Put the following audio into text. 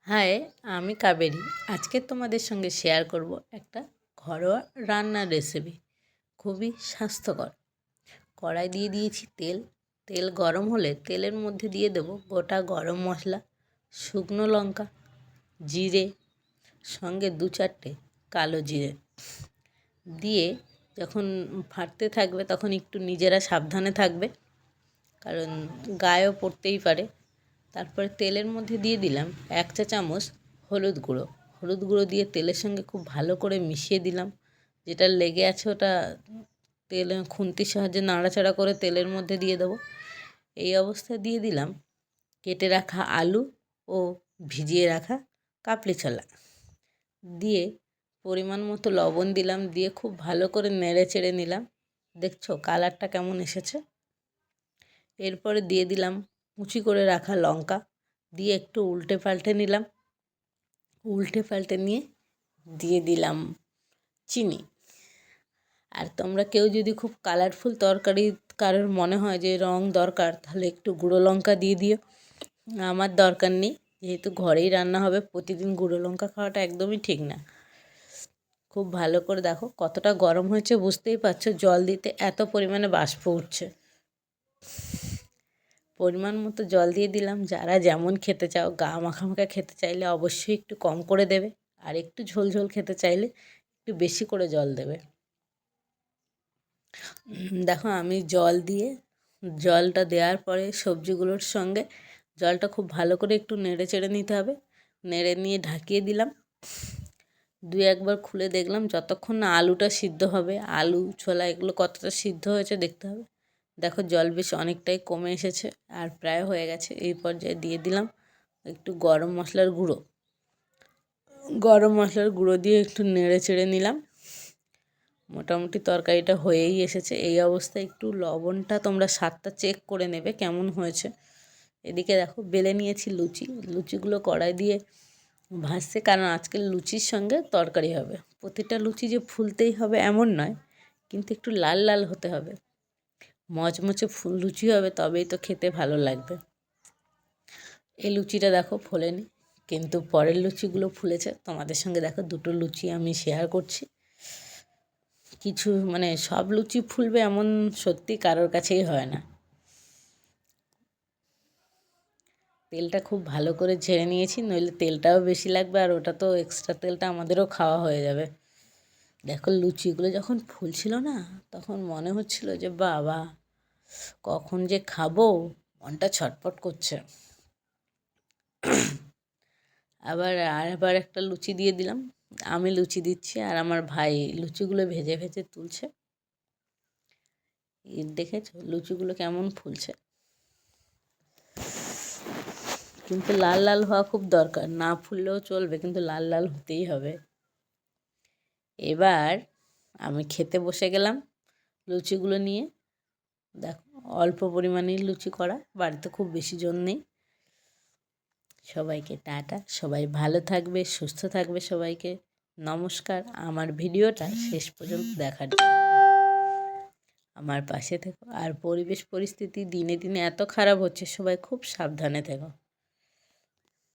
High, আমি কাবেরী। আজকে তোমাদের সঙ্গে শেয়ার করব একটা ঘরোয়া রান্নার রেসিপি। খুবই স্বাস্থ্যকর। কড়াই দিয়ে দিয়েছি তেল। তেল গরম হলে তেলের মধ্যে দিয়ে দেব গোটা গরম মশলা, শুকনো লঙ্কা, জিরে, সঙ্গে 2-4টে কালো জিরে দিয়ে যখন ফাটতে থাকবে তখন একটু নিজেরা সাবধানে থাকবে, কারণ গায়েও পড়তেই পারে। তারপরে তেলের মধ্যে দিয়ে দিলাম 1 চা চামচ হলুদ গুঁড়ো। হলুদ গুঁড়ো দিয়ে তেলের সঙ্গে খুব ভালো করে মিশিয়ে দিলাম। যেটা লেগে আছে ওটা তেলে খুন্তির সাহায্যে নাড়াচাড়া করে তেলের মধ্যে দিয়ে দেবো। এই অবস্থায় দিয়ে দিলাম কেটে রাখা আলু ও ভিজিয়ে রাখা কাবলি ছোলা। দিয়ে পরিমাণ মতো লবণ দিলাম, দিয়ে খুব ভালো করে নেড়ে চেড়ে নিলাম। দেখছো কালারটা কেমন এসেছে। এরপরে দিয়ে দিলাম কুচি করে রাখা লঙ্কা, দিয়ে একটু উল্টে পাল্টে নিলাম। উল্টে পাল্টে নিয়ে দিয়ে দিলাম চিনি। আর তোমরা কেউ যদি খুব কালারফুল তরকারি কারোর মনে হয় যে রং দরকার, তাহলে একটু গুঁড়ো লঙ্কা দিয়ে দিও। আমার দরকার নেই, যেহেতু ঘরেই রান্না হবে। প্রতিদিন গুঁড়ো লঙ্কা খাওয়াটা একদমই ঠিক না। খুব ভালো করে দেখো কতটা গরম হয়েছে, বুঝতেই পারছো। জল দিতে এত পরিমাণে বাষ্প উঠছে। পরিমাণ মতো জল দিয়ে দিলাম। যারা যেমন খেতে চাও, গা মাখা মাখা খেতে চাইলে অবশ্যই একটু কম করে দেবে, আর একটু ঝোল ঝোল খেতে চাইলে একটু বেশি করে জল দেবে। দেখো আমি জলটা দেওয়ার পরে সবজিগুলোর সঙ্গে জলটা খুব ভালো করে একটু নেড়ে চেড়ে নিতে হবে। নেড়ে নিয়ে ঢাকিয়ে দিলাম। 2-1বার খুলে দেখলাম, যতক্ষণ না আলুটা সিদ্ধ হবে, আলু ছোলা এগুলো কতটা সিদ্ধ হয়েছে দেখতে হবে। দেখো জল বেশ অনেকটাই কমে এসেছে, আর প্রায় হয়ে গেছে। এই পর্যায়ে দিয়ে দিলাম একটু গরম মশলার গুঁড়ো দিয়ে একটু নেড়ে চেড়ে নিলাম। মোটামুটি তরকারিটা হয়েই এসেছে। এই অবস্থায় একটু লবণটা তোমরা স্বাদটা চেক করে নেবে কেমন হয়েছে। এদিকে দেখো বেলে নিয়েছি লুচিগুলো কড়াই দিয়ে ভাজছে, কারণ আজকে লুচির সঙ্গে তরকারি হবে। প্রতিটা লুচি যে ফুলতেই হবে এমন নয়, কিন্তু একটু লাল লাল হতে হবে, মচমচে লুচি হবে, তবেই তো খেতে ভালো লাগবে। এই লুচিটা দেখো ফোলেনি, কিন্তু পরের লুচিগুলো ফুলেছে। তোমাদের সঙ্গে দেখো 2টো লুচি আমি শেয়ার করছি। কিছু সব লুচি ফুলবে এমন সত্যি কারোর কাছেই হয় না। তেলটা খুব ভালো করে ঝেড়ে নিয়েছি, নইলে তেলটাও বেশি লাগবে, আর ওটা তো এক্সট্রা তেলটা আমাদেরও খাওয়া হয়ে যাবে। দেখো লুচিগুলো যখন ফুলছিল না, তখন মনে হচ্ছিল যে বাবা কখন যে খাবো, মনটা ছটফট করছে। আবার একটা লুচি দিয়ে দিলাম। আমি লুচি দিচ্ছি, আর আমার ভাই লুচিগুলো ভেজে ভেজে তুলছে। দেখেছো লুচিগুলো কেমন ফুলছে। কিন্তু লাল লাল হওয়া খুব দরকার, না ফুললেও চলবে, কিন্তু লাল লাল হতেই হবে। এবার আমি খেতে বসে গেলাম লুচিগুলো নিয়ে। দেখো অল্প পরিমাণেই লুচি করা, বাড়িতে খুব বেশি জন নেই। সবাইকে টাটা। সবাই ভালো থাকবে, সুস্থ থাকবে। সবাইকে নমস্কার। আমার ভিডিওটা শেষ পর্যন্ত দেখার জন্য আমার পাশে থেকো। আর পরিবেশ পরিস্থিতি দিনে দিনে এত খারাপ হচ্ছে, সবাই খুব সাবধানে থেকো।